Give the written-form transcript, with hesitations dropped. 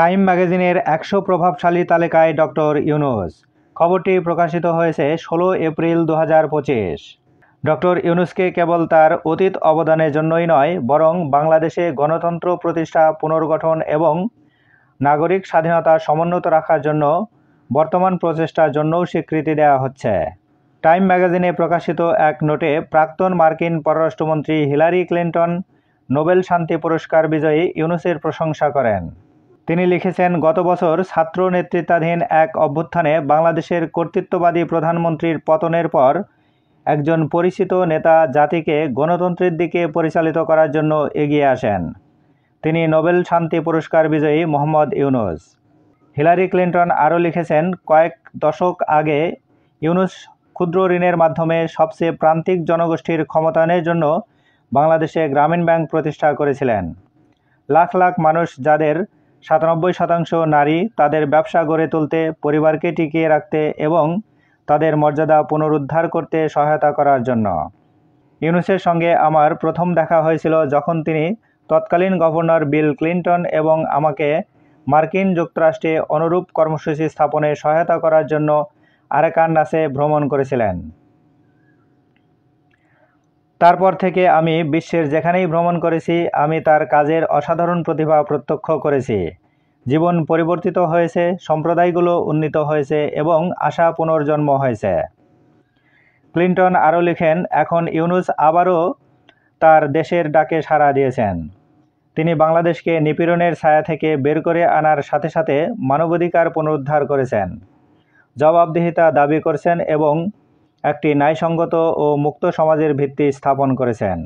Time ম্যাগাজিনের ১০০ প্রভাবশালী তালিকায় ডক্টর ইউনূস। খবরটি প্রকাশিত হয়েছে ১৬ এপ্রিল ২০২৫। ডক্টর ইউনূসকে কেবল তার অতীত অবদানের জন্যই নয়, বরং বাংলাদেশে গণতন্ত্র প্রতিষ্ঠা, পুনর্গঠন এবং নাগরিক স্বাধীনতা সমুন্নত রাখার জন্য বর্তমান প্রচেষ্টার জন্যও স্বীকৃতি দেওয়া হচ্ছে। টাইম ম্যাগাজিনে প্রকাশিত এক নোটে প্রাক্তন মার্কিন পররাষ্ট্রমন্ত্রী হিলারি ক্লিন্টন নোবেল শান্তি পুরস্কার বিজয়ী ইউনূসের প্রশংসা করেন। তিনি লিখেছেন, গত বছর ছাত্র নেতৃত্বাধীন এক অভ্যুত্থানে বাংলাদেশের কর্তৃত্ববাদী প্রধানমন্ত্রীর পতনের পর একজন পরিচিত নেতা জাতিকে গণতন্ত্রের দিকে পরিচালিত করার জন্য এগিয়ে আসেন। তিনি নোবেল শান্তি পুরস্কার বিজয়ী মোহাম্মদ ইউনূস। হিলারি ক্লিন্টন আরও লিখেছেন, কয়েক দশক আগে ইউনূস ক্ষুদ্র ঋণের মাধ্যমে সবচেয়ে প্রান্তিক জনগোষ্ঠীর ক্ষমতায়নের জন্য বাংলাদেশে গ্রামীণ ব্যাংক প্রতিষ্ঠা করেছিলেন। লাখ লাখ মানুষ, যাদের ৯৭% নারী, তাদের ব্যবসা গড়ে তুলতে, পরিবারকে টিকিয়ে রাখতে এবং তাদের মর্যাদা পুনরুদ্ধার করতে সহায়তা করার জন্য। ইউনূসের সঙ্গে আমার প্রথম দেখা হয়েছিল যখন তিনি তৎকালীন গভর্নর বিল ক্লিন্টন এবং আমাকে মার্কিন যুক্তরাষ্ট্রে অনুরূপ কর্মসূচি স্থাপনে সহায়তা করার জন্য আরাকানসাসে ভ্রমণ করেছিলেন। তারপর থেকে আমি বিশ্বের যেখানেই ভ্রমণ করেছি, আমি তার কাজের অসাধারণ প্রতিভা প্রত্যক্ষ করেছি। জীবন পরিবর্তিত হয়েছে, সম্প্রদায়গুলো উন্নীত হয়েছে এবং আশা পুনর্জন্ম হয়েছে। ক্লিন্টন আরও লিখেন, এখন ইউনূস আবারও তার দেশের ডাকে সাড়া দিয়েছেন। তিনি বাংলাদেশকে নিপীড়নের ছায়া থেকে বের করে আনার সাথে সাথে মানবাধিকার পুনরুদ্ধার করেছেন, জবাবদিহিতা দাবি করেছেন এবং একটি ন্যায়সঙ্গত ও মুক্ত সমাজের ভিত্তি স্থাপন করেছেন।